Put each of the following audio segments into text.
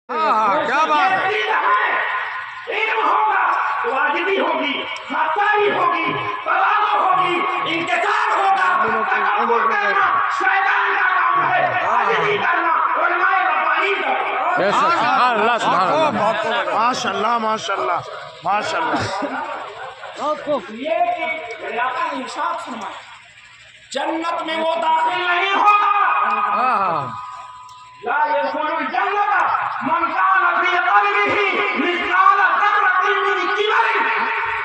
کیا بات ہے، علم ہوگا تو واجبی ہوگی، خاصائی ہوگی، تواضع ہوگی، انکسار ہوگا، تکبر کرنا شیطان کا کام ہے، عاجزی کرنا علماء ربانی کا کام ہے۔ بے شک سبحان اللہ سبحان اللہ ماشاء اللہ ماشاء اللہ ماشاء اللہ۔ یہ کہ میرے آقا نے ارشاد فرمایا جنت میں وہ داخل نہیں ہوگا لا يدخل الجنة من كان في قلبه مثقال ذرة من كبر۔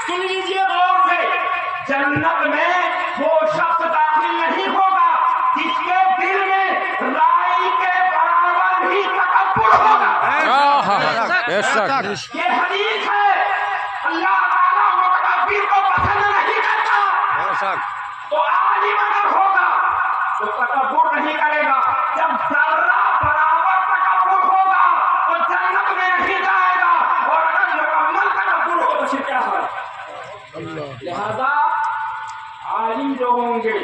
سن لیجیے غور سے، جنت میں وہ شخص داخل نہیں ہوگا جس کے دل میں رائی کے برابر بھی تکبر ہوگا۔ بے شک یہ حدیث ہے، اللہ تعالیٰ متکبر کو پسند نہیں کرتا۔ تو عالم اگر ہوگا تو تکبر نہیں کرے گا، جب ذرہ برابر تکبر ہوگا تو جنت میں نہیں جائے گا، اور اگر مکمل تکبر ہو تو پھر کیا ہے؟ لہذا عالم جو ہوں گے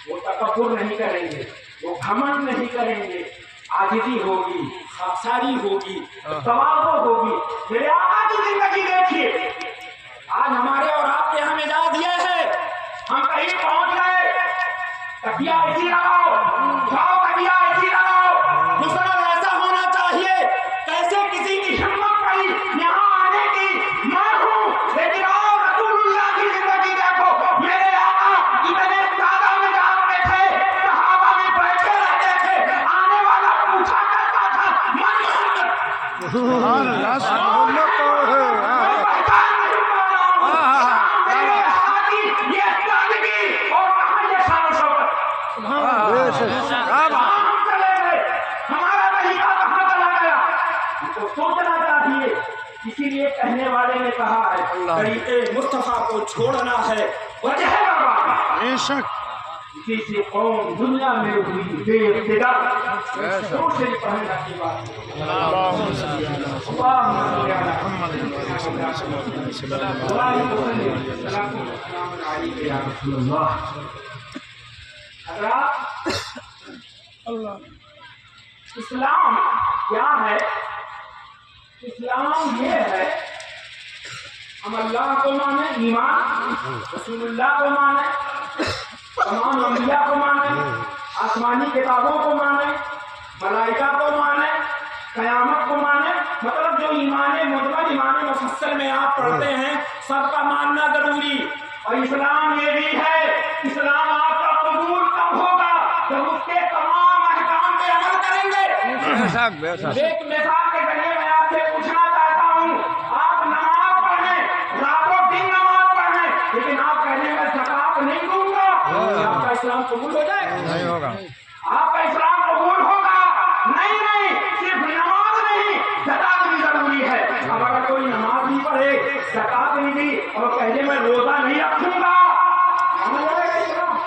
وہ تکبر نہیں کریں گے، وہ گھمنڈ نہیں کریں گے، عاجزی ہوگی، خاکساری ہوگی، تواضع ہوگی۔ میرے آقا کی زندگی دیکھیے، آج ہمارے اور آپ کے ہم اجازت یہ ہے، ہم کہیں پہنچ گئے، تکیہ ایسی لگاؤ، جاؤ تکیہ ایسی لگاؤ، مسند ایسا ہونا چاہیے، کیسے کسی کی ہمت پڑی یہاں آنے کی؟ میں ہوں، لیکن آؤ رسول اللہ کی زندگی دیکھو، میرے آقا اتنے سادہ مزاج میں تھے، صحابہ میں بیٹھے رہتے تھے، آنے والا پوچھا کرتا تھا من محمد، سبحان اللہ سبحان اللہ۔ میں پہچان نہیں پا رہا ہوں، میرے آقا کی یہ سادگی اور کہاں یہ شان و شوکت۔ کہاں ہم چلے گئے، ہمارا طریقہ کہاں چلا گیا؟ ہم کو سوچنا چاہیے، اسی لیے کہنے والے نے کہا ہے طریقے مصطفیٰ کو چھوڑنا ہے وجہ بربادی۔ بے شک اسی سے قوم دنیا میں ہوئی بے ابتدا۔ شروع سے پڑھنے کی بات ہے۔ اللہم صلی علی اللہم صلی علی محمد حضرات، اسلام کیا ہے؟ اسلام یہ ہے ہم اللہ کو مانیں، ایمان، رسول اللہ کو مانیں، تمام انبیاء کو مانیں، آسمانی کتابوں کو مانیں، ملائکہ کو مانیں، قیامت کو مانیں، مطلب جو ایمان مجمل ایمان مفصل میں آپ پڑھتے ہیں سب کا ماننا ضروری۔ اور اسلام یہ بھی ہے، اسلام آپ کا قبول کب ہوگا؟ جب اس کے تمام احکام پہ عمل کریں گے۔ ایک مثال کے ذریعے میں آپ سے پوچھنا چاہتا ہوں، آپ نماز پڑھیں، راتوں دن نماز پڑھیں، لیکن آپ کہنے میں زکات نہیں دوں گا، آپ کا اسلام قبول ہو جائے گا؟ نہیں ہوگا۔ آپ کا اسلام قبول ہوگا؟ نہیں نہیں، صرف نماز نہیں، زکات بھی ضروری ہے۔ اب اگر کوئی نماز نہیں پڑھے، زکات نہیں دی اور کہنے میں روزہ نہیں رکھوں گا، مانا جائے گا اسلام؟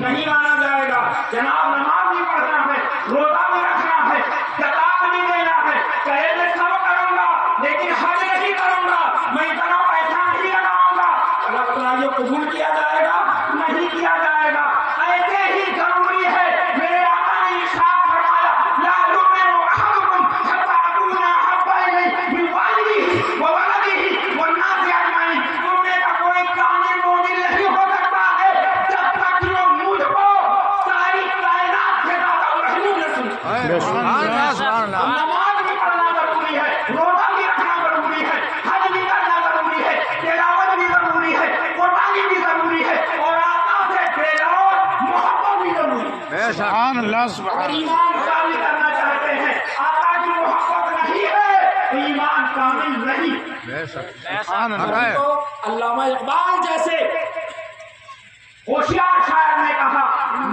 نہیں مانا جائے گا۔ جناب نماز بھی پڑھنا ہے، روزہ بھی رکھنا ہے، زکات بھی دینا ہے، کہے میں سب کروں گا لیکن حج نہیں کروں گا، میں اتنا پیسہ نہیں لگاؤں گا، اللہ تعالیٰ یہ قبول کیا جائے گا؟ نہیں کیا جائے گا۔ ایسے ہی ضروری ہے، میرے آقا نے ارشاد فرمایا لا یؤمن احدکم حتی اکون احب الیہ من والدہ وولدہ والناس اجمعین۔ تم میں کا کوئی کامل مومن نہیں ہو سکتا ہے جب تک کہ وہ مجھ کو ساری کائنات سے زیادہ محبوب نہ سمجھے۔ نماز بھی پڑھنا ضروری ہے، روزہ بھی رکھنا ضروری ہے، حج بھی کرنا ضروری ہے، تلاوت بھی ضروری ہے، قربانی بھی ضروری ہے، اور آقا سے دل اور محبت بھی ضروری ہے۔ سبحان اللہ اگر سبحان ایمان کامل کرنا چاہتے ہیں، آقا کی محبت نہیں ہے تو ایمان کامل نہیں۔ سبحان اللہ۔ تو علامہ اقبال جیسے ہوشیار شاعر نے کہا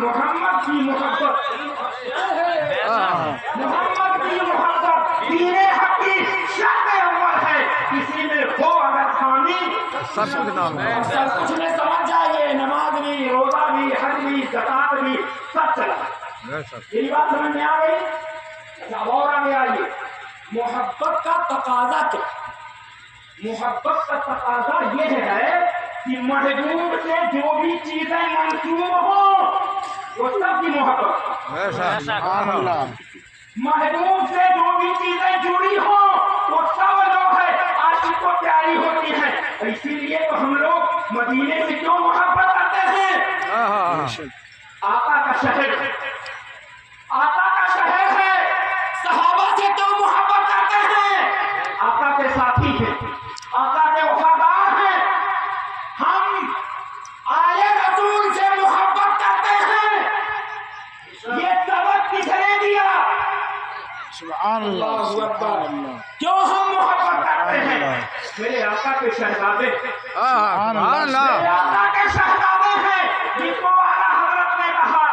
محمد کی محبت، محمد کی محبت دین حق کی شرط اول ہے، کسی میں ہو اگر خامی سب کچھ نام ہے۔ سب کچھ میں سمجھ جائیے، نماز بھی، روزہ بھی، حج بھی، زکات بھی، سب چلا۔ یہی بات سمجھ میں آ گئی؟ اچھا اور آگے آئیے، محبت کا تقاضا کیا؟ محبت کا تقاضا یہ ہے کہ محبوب سے جو بھی چیزیں منسوب ہوں وہ سب کی محبت، سبحان اللہ۔ محبوب سے جو بھی چیزیں جڑی ہوں اکبر کیوں ہم محبت کرتے ہیں میرے آقا کے شہزادے سبحان اللہ میرے آقا کے شہزادے ہیں جن کو اعلیٰ حضرت نے کہا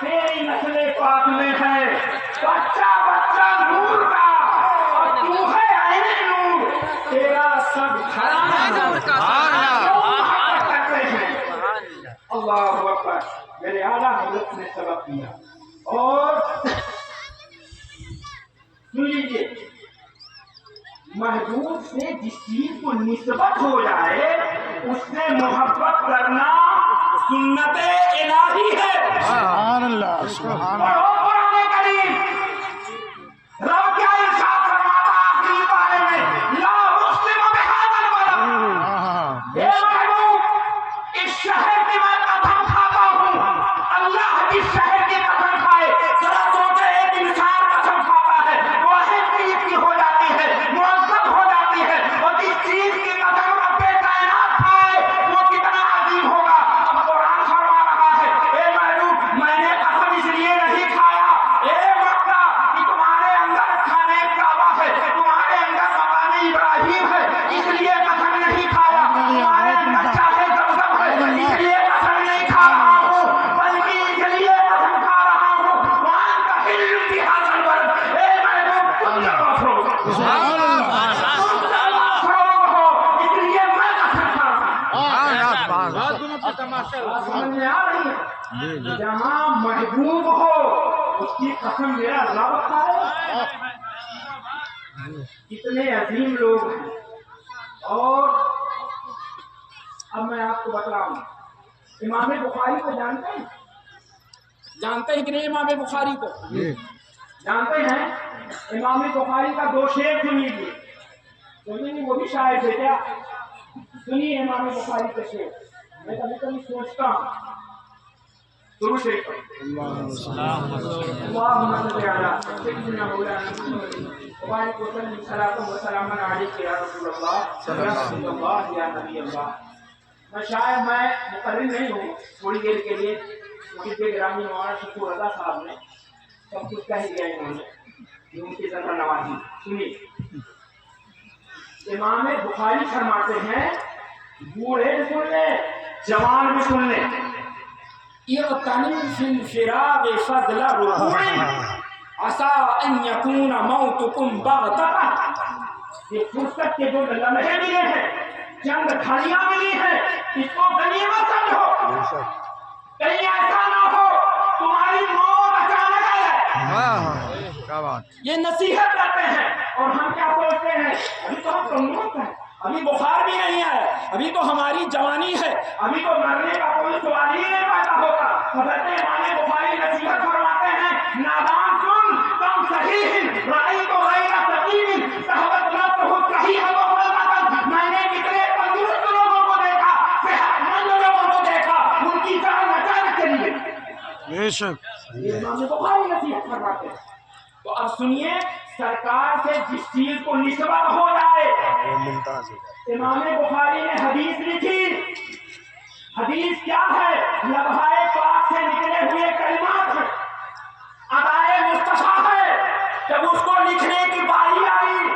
تیری نسل پاک میں ہے بچہ بچہ نور کا اور تو ہے عین نور تیرا سب گھرانہ نور کا محبت کرتے ہیں اللہ اکبر میرے اعلیٰ حضرت نے سبق دیا اور سن لیجیے محبوب سے جس چیز کو نسبت ہو جائے اس سے محبت کرنا سنت الہی ہے سبحان اللہ سبحان اللہ اور قرآن کریم رب کیا ارشاد فرماتا آخری پارے میں لا اقسم بہذا البلد اے محبوب اس شہر کی میں قسم کھاتا ہوں اللہ جس شہر کی قسم کھائے ذرا سوچے ایک انسان قسم کھاتا ہے وہ اہم چیز کی ہو جاتی ہے معزز ہو جاتی ہے اور جس چیز کی قسم رب کائنات کھائے وہ کتنا عظیم ہوگا اب قرآن فرما رہا ہے اے محبوب میں نے قسم اس لیے نہیں کھایا اے مکہ کہ تمہارے اندر کھانے کعبہ ہے تمہارے اندر مقام ابراہیم ہے اس لیے قسم نہیں کھایا تمہارے اندر چاہے زمزم ہے اس لیے قسم نہیں کھا رہا ہوں بلکہ اس لیے قسم کھا رہا ہوں وہاں کا حل بہذا البلد اے محبوب تم جب افروز سبحان اللہ افروز ہو اس لیے میں قسم کھا رہا ہوں سمجھ میں آ رہی ہے جہاں محبوب ہو اس کی قسم میرا رب کھائے کتنے عظیم لوگ ہیں اور اب میں آپ کو بتلاؤں امام بخاری کو جانتے ہیں کہ نہیں امام بخاری کو جانتے ہیں امام بخاری کا دو شعر سنیے سنیے وہ بھی شاعر تھے کیا سنیے امام بخاری کے شعر میں کبھی کبھی سوچتا ہوں شروع سے اللہم صل علی سیدنا مولانا محمد وبارک وسلم صلاۃ و سلام علیک یا رسول اللہ یا رسول اللہ یا نبی اللہ میں شاید میں مقرر نہیں ہوں تھوڑی دیر کے لیے محب گرامی مولانا شکور رضا صاحب نے سب کچھ کہہ دیا انہوں نے ان کی ذکر نوازی سنیے امام بخاری فرماتے ہیں بوڑھے بھی سن لیں جوان بھی سن لیں اغتنم فی انفراد فضل رکوع عسى ان يكون موتكم بغتة یہ فرصت کے جو لمحے ملے ہیں چند گھڑیاں ملی ہیں اس کو غنیمت سمجھو کہیں ایسا نہ ہو تمہاری موت اچانک آئے کیا بات یہ نصیحت کرتے ہیں اور ہم کیا سوچتے ہیں ابھی تو ہم تندرست ہیں ابھی بخار بھی نہیں آیا ابھی تو ہماری جوانی ہے ابھی تو مرنے کا کوئی سوال ہی نہیں پیدا ہوتا حضرت امام بخاری نصیحت فرماتے ہیں نادان سن تم صحیح رائی تو غیر سقیم صحبت نفس صحیح ہے میں نے کتنے تندرست لوگوں کو دیکھا صحت مند لوگوں کو دیکھا ان کی جان اچانک چلی گئی بے شک امام بخاری نصیحت فرماتے ہیں تو اب سنیے سرکار سے جس چیز کو نسبت ہو جائے امام بخاری نے حدیث لکھی حدیث کیا ہے لبھائے پاک سے نکلے ہوئے کلمات ہیں ادائے مصطفیٰ ہے جب اس کو لکھنے کی باری آئی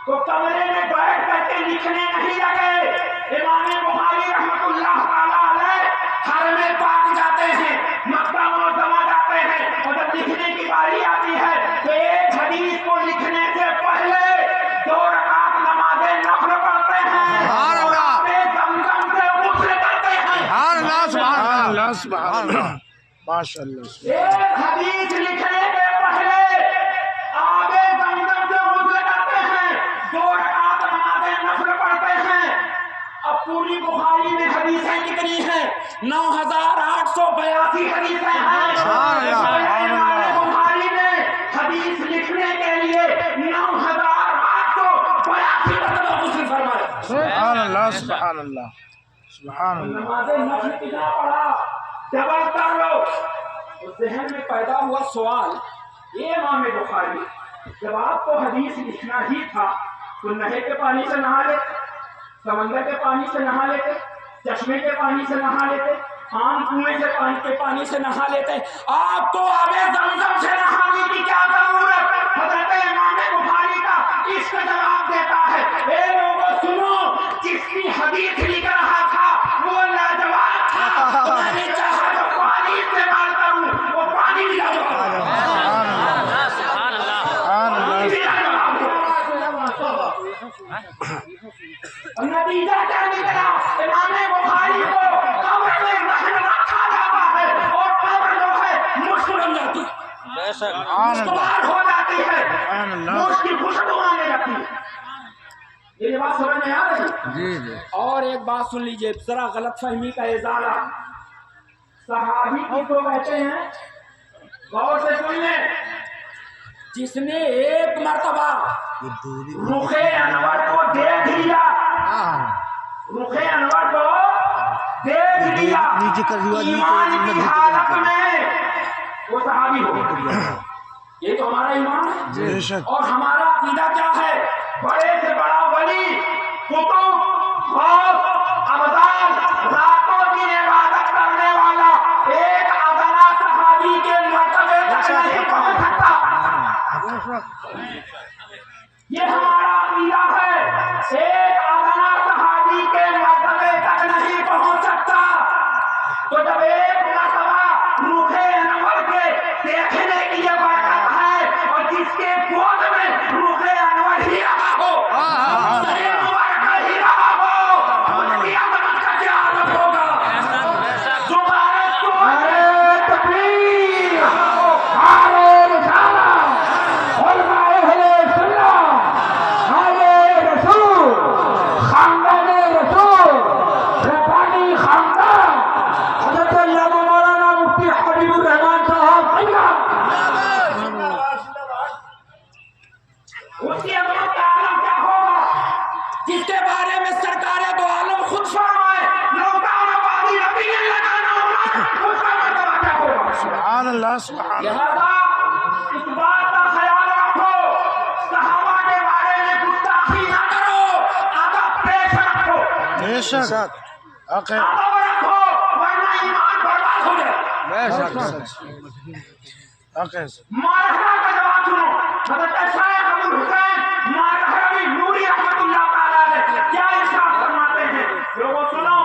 تو کمرے میں بیٹھ کر کے لکھنے نہیں لگے امام بخاری رحمت اللہ تعالی علیہ حرم پاک جاتے ہیں مکہ معظمہ جاتے ہیں اور جب لکھنے کی باری آتی ہے تو ایک حدیث کو لکھنے سے پہلے 2 رکعت نماز نفل پڑھتے ہیں اور اپنے زمزم سے غسل کرتے ہیں سبحان اللہ سبحان اللہ ماشاء اللہ ایک حدیث لکھنے کے پہلے آگے زمزم سے غسل کرتے ہیں 2 رکعت نماز نفل پڑھتے ہیں اب پوری بخاری میں حدیثیں کتنی ہیں 9882 حدیثیں ہیں امام بخاری نے حدیث لکھنے کے لیے 9882 مرتبہ غسل فرمایا سبحان اللہ سبحان اللہ سبحان اللہ نماز نفل کتنا پڑھا ڈبل کر لو تو ذہن میں پیدا ہوا سوال یہ امام بخاری جب آپ کو حدیث لکھنا ہی تھا تو نہر کے پانی سے نہا لیتے سمندر کے پانی سے نہا لیتے چشمے کے پانی سے نہا لیتے عام کنویں سے پانی سے نہا لیتے، آپ کو آب زمزم سے نہانے کی کیا ضرورت؟ حضرت امام بخاری کا اس کا جواب دیتا ہے، اے لوگوں سنو، جس کی حدیث لکھ رہا تھا وہ لاجواب تھا، تو میں نے چاہا جو پانی استعمال کروں وہ پانی بھی لاجواب نتیجہ کیا نکلا؟ امام بخاری کو قبر میں رہن رکھا جاتا ہے اور قبر جو ہے مشک بن جاتی ہے، مشکوار ہو جاتی ہے، مشک کی خوشبو آنے لگتی ہے۔ یہ بات سمجھ میں آ رہی ہے؟ اور ایک بات سن لیجئے، ذرا غلط فہمی کا ازالہ۔ صحابی کی تو کہتے ہیں، غور سے سن لیں، جس نے ایک مرتبہ رخ انور کو دیکھ لیا، رخ انور کو دیکھ لیا ایمان کی حالت میں، وہ صحابی ہو گیا۔ یہ تو ہمارا ایمان ہے، اور ہمارا عقیدہ کیا ہے؟ بڑے سے بڑا ولی، قطب، غوث، ابدال، راتوں کی عبادت کرنے والا ایک ادنا صحابی کے مرتبے تک نہیں پہنچ سکتا۔ یہ ہمارا عقیدہ ہے، ایک ادنا صحابی کے مرتبے تک نہیں پہنچ سکتا۔ تو جب ایک مرتبہ رخ انور کے دیکھنے کی یہ برکت ہے، اور جس کے گود میں رخ انور ہی رہا ہو، سر مبارکہ ہی رہا ہو، اس کی عظمت کا کیا عالم ہوگا؟ نعرہ تکبیر، نعرہ رسالت، علماء اہل سنت، نعرہ رسول، خاندان رسول، ربانی خاندان، حضرت علامہ مولانا مفتی حبیب الرحمان صاحب، اس کی عظمت کا عالم کیا ہوگا؟ جس کے بارے میں سرکار دو عالم خود فرمائے، لو کان بعدی نبی لکان عمر، اس کا مرتبہ کیا ہوگا؟ سبحان اللہ سبحان اللہ۔ لہذا اس بات کا خیال رکھو، صحابہ کے بارے میں گستاخی نہ کرو، ادب پیش رکھو، بے شک حق ہے، ادب رکھو، ورنہ ایمان برباد ہو جائے۔ حق ہے۔ مارحلہ کا جواب سنو، حضرت شیخ ابو الحسین مارحلوی نوری رحمۃ اللہ تعالیٰ علیہ کیا ارشاد فرماتے ہیں؟ لوگوں سنو،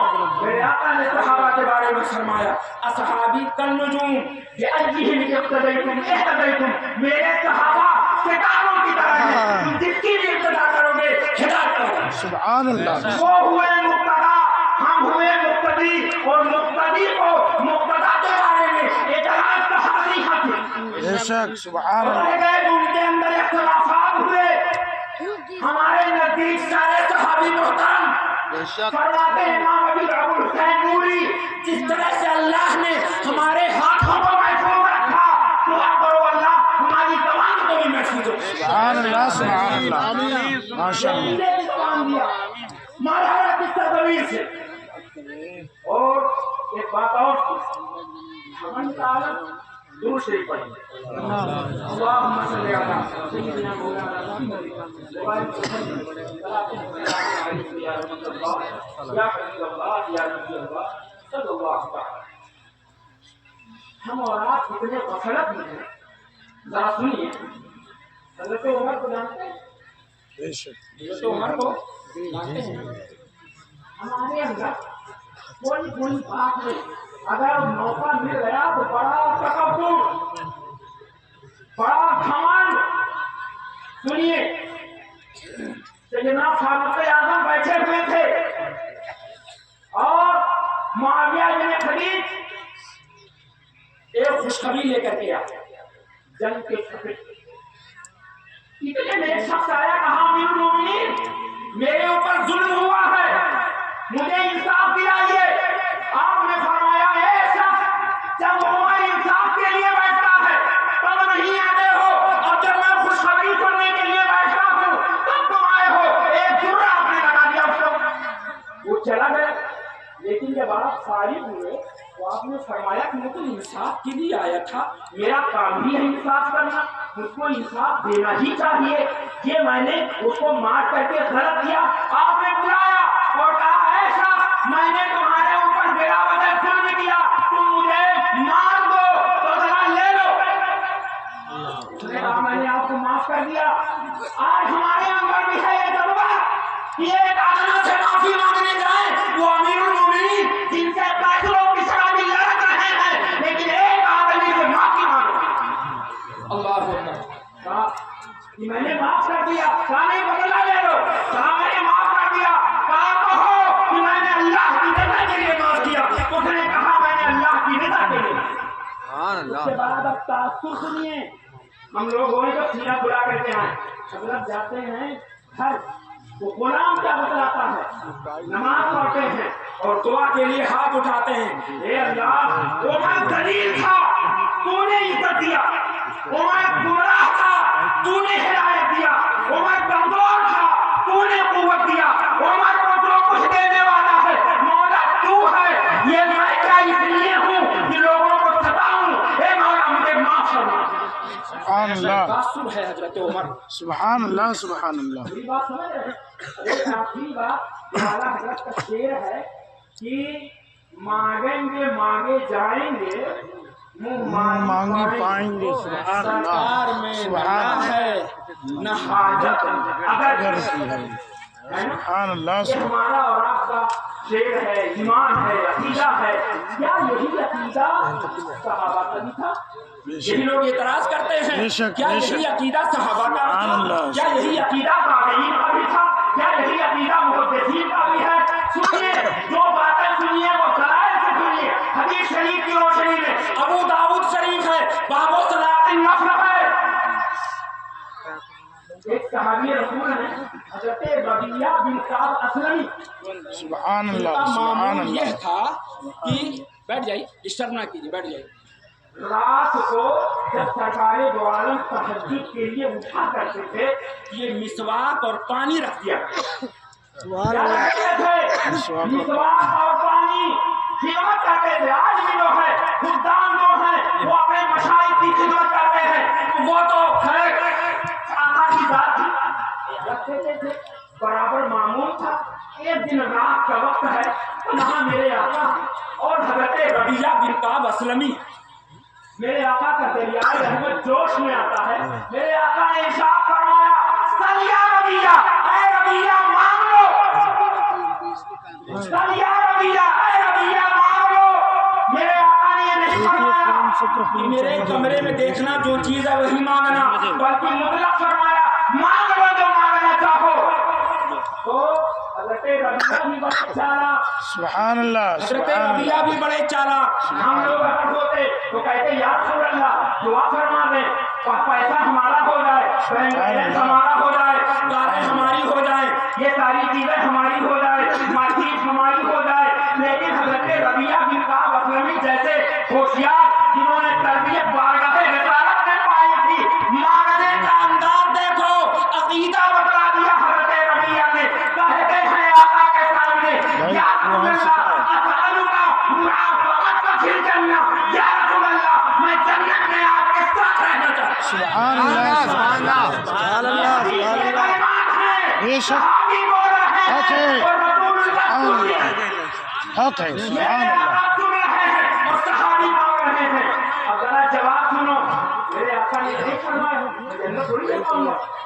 میرے آقا نے صحابہ کے بارے میں فرمایا، اصحابی کالنجوم بأیہم اقتدیتم اہتدیتم، میرے صحابہ ستاروں کی طرح ہیں، تم جس کی بھی اقتدا کرو گے ہدایت کرو گے۔ سبحان اللہ۔ وہ ہوئے مقتدا، ہم ہوئے مقتدی، اور مقتدی کو مقتدا کے بارے میں اعتراض کا حق نہیں حاصل۔ بے شک سبحان اللہ۔ گئے جو ان کے اندر اختلافات ہوئے، ہمارے نزدیک سارے صحابی محترم فرماتے ہیں، امام ابو الحسین نوری، جس طرح سے اللہ نے ہمارے ہاتھوں کو محفوظ رکھا، دعا کرو اللہ ہماری زبان کو بھی محفوظ رکھے۔ سبحان اللہ سبحان اللہ، ماشاء اللہ۔ سیدھے کی زبان دیا، مرحلہ کی سرزمین سے۔ اور ایک بات اور ہم تعالیٰ درود شریف پڑھیں، اللہم صلی علی سیدنا مولانا محمد وعلی آلہ یا رسول اللہ یا حبیب اللہ یا نبی اللہ صلی اللہ تعالی۔ ہم اور آپ اتنے غفلت میں ہیں، ذرا سنیے، حضرت عمر کو جانتے ہیں؟ بے شک حضرت عمر کو جانتے ہیں؟ ہمارے اندر کوئی بری بات نہیں، اگر موقع مل گیا تو بڑا تکبر، بڑا گھمنڈ۔ سنیے، سیدنا فاروق اعظم بیٹھے ہوئے تھے اور معاویہ بن خلیج ایک خوشخبری لے کر کے آیا جنگ کے خطرے۔ اتنے میں ایک شخص آیا، کہا امیر المومنین میرے اوپر ظلم ہوا ہے، مجھے انصاف دلائیے۔ آپ نے فرمایا، اے شخص، جب عمر انصاف کے لیے بیٹھتا ہے تب نہیں آتے ہو، اور جب میں خوشخبری سننے کے لیے بیٹھتا ہوں تب تم آئے ہو۔ ایک جرہ آپ نے لگا دیا اس کو، وہ چلا گیا۔ لیکن جب آپ فارغ ہوئے تو آپ نے فرمایا کہ میں تو انصاف کے لیے آیا تھا، میرا کام بھی ہے انصاف کرنا، مجھ کو انصاف دینا ہی چاہیے، یہ میں نے اس کو مار کر کے غلط کیا۔ آپ نے بلایا اور کہا، اے شخص، میں نے تمہارے اوپر میرا وجہ ظلم کیا تم مجھے مار دو تو ذرا لے لو. اس نے کہا میں نے آپ کو معاف کر دیا. آج ہمارے اندر بھی ہے یہ جذبہ کہ ایک آدمی سے معافی مانگنے جائیں وہ امیر المومنین جن سے فیصلوں کی شرابی لڑ رہے ہیں لیکن ایک آدمی سے معافی مانگو. اللہ اکبر. کہا کہ میں نے معاف کر دیا. کہا نہیں بدلہ لے لو. کہا میں نے معاف کر دیا. کہا کہو کہ میں نے اللہ کی رضا کے لیے معاف کیا. اس نے کہا میں نے اللہ کی رضا کے لیے. اس کے بعد اب تاثر سنیے. ہم لوگ ہوئے تو سینہ بلا کرتے ہیں. حضرت جاتے ہیں گھر تو غلام کیا بتلاتا ہے؟ نماز پڑھتے ہیں اور دعا کے لیے ہاتھ اٹھاتے ہیں. اے اللہ عمر ذلیل تھا تو نے عزت دیا. عمر گمراہ تھا تو نے ہدایت دیا. عمر کمزور تھا تو نے قوت دیا. عمر کو جو کچھ دینے والا ہے مولا تو ہے. یہ میں کیا اس لیے ہوں کہ لوگوں کو ستاؤں. اے مولا مجھے معاف فرما. سبحان اللہ تاثر ہے حضرت عمر. سبحان اللہ سبحان اللہ. میری بات سمجھ رہے ہیں؟ ایک آخری بات اعلیٰ حضرت کا شعر ہے کہ مانگیں گے مانگے جائیں گے منہ مانگی پائیں گے. سبحان اللہ سرکار میں سبحان نہ ہے نہ حاجت اگر سبحان اللہ. یہ ہمارا اور آپ کا شعر ہے، ایمان ہے، عقیدہ ہے. کیا یہی عقیدہ صحابہ کا بھی تھا؟ یہی لوگ اعتراض کرتے ہیں کیا یہی عقیدہ صحابہ کا بھی تھا؟ کیا یہی عقیدہ تابعین کا بھی تھا؟ کیا یہی عقیدہ محدثین کا بھی ہے؟ سنیے جو باتیں سنیے وہ دلائل سے سنیے. حدیث شریف کی روشنی میں ابو داؤد شریف ہے باب صلاۃ النفل ہے. ایک صحابی رسول ہے حضرت ربیعہ بن کعب اسلمی. سبحان اللہ کا سبحان معمول یہ اللہ. تھا کہ بیٹھ جائیے ڈسٹرب نہ کیجیے بیٹھ جائیے. رات کو جب سرکار دو عالم تہجد کے لیے اٹھا کرتے تھے یہ مسواک اور پانی رکھ دیا. کیا رکھتے تھے؟ مسواک اور پانی. خدمت کرتے تھے. آج بھی لوگ ہیں خدام لوگ ہیں وہ اپنے مشائخ کی خدمت کرتے ہیں. وہ تو خیر آقا کی ذات تھی رکھتے تھے برابر معمول تھا. ایک دن رات کا وقت ہے وہاں میرے آقا اور حضرت ربیعہ بن کعب اسلمی میرے آقا کا دریائے رحمت جوش میں آتا ہے. میرے آقا نے ارشاد فرمایا سل یا ربیعہ اے ربیعہ مانگ لو. سل یا ربیعہ اے ربیعہ مانگ لو. میرے آقا نے یہ نہیں فرمایا کہ میرے کمرے میں دیکھنا جو چیز ہے وہی مانگنا بلکہ مطلق فرمایا مانگ لو جو مانگنا چاہو. تو حضرت ربیعہ بھی بڑے چالاک. سبحان اللہ حضرت سبحان اللہ. ربیعہ بھی بڑے چالاک. ہم لوگ اگر ہوتے تو کہتے یا رسول اللہ دعا فرما دیں پیسہ ہمارا ہو جائے بینک ہمارا ہو جائے کاریں ہماری ہو جائیں یہ ساری چیزیں ہماری ہو جائے مارکیٹ ہماری ہو جائے. لیکن حضرت ربیعہ بن کعب اسلمی جیسے ہوشیار جنہوں نے تربیت بارگاہ رسالت میں پائی تھی مانگنے کا انداز دیکھو. عقیدہ بتلا دیا حضرت ربیعہ نے. کہتے ہیں آقا کے سامنے یا رسول اللہ اسألک مرافقتک فی الجنہ. یا رسول اللہ میں جنت میں آپ کے ساتھ رہنا چاہتا ہوں. سبحان اللہ سبحان اللہ سبحان اللہ سبحان اللہ. بے شک حق ہے سبحان اللہ حق ہے سبحان اللہ. جواب سنو میرے آقا نے نہیں فرمایا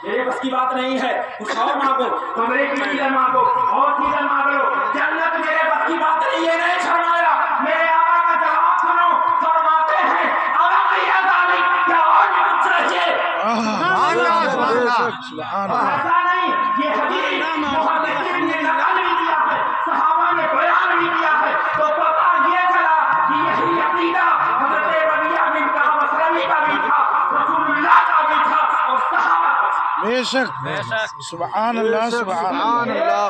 میرے بس کی بات نہیں ہے. کچھ اور مانگو کمرے کی چیزیں مانگو اور چیزیں مانگ لو. جنت میرے بس کی بات نہیں یہ نہیں فرمایا. میرے آقا کا جواب سنو فرماتے ہیں کیا اور بھی کچھ چاہیے. سبحان اللہ. ایسا نہیں یہ حدیث محدثین نے نقل بھی کیا ہے صحابہ نے بیان بھی کیا ہے. تو پتہ یہ چلا کہ یہی عقیدہ حضرت ربیعہ بن کعب اسلمی کا بھی تھا رسول اللہ کا بھی تھا اور صحابہ کا. بے شک سبحان اللہ سبحان اللہ.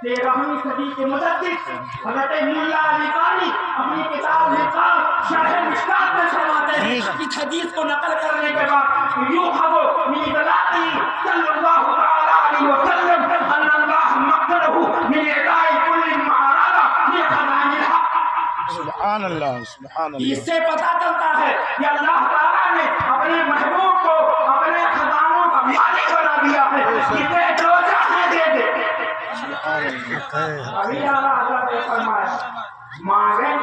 13ویں صدی کے مجدد حضرت مولا علی قاری اپنی کتاب نقال شرح مشکات میں فرماتے ہیں اس حدیث کو نقل کرنے کے بعد یوحد من اطلاعی صلی اللہ تعالی علیہ وسلم ان اللہ مقتله من اعطاء كل ما اراد لخزائن الحق. سبحان اللہ سبحان اس اللہ. سے پتہ چلتا ہے کہ اللہ تعالیٰ نے اپنے محبوب کو اپنے خزانوں کا مالک بنا دیا ہے. اسے جو چاہے دے دے. ابھی اعلیٰ حضرت نے فرمایا مانگیں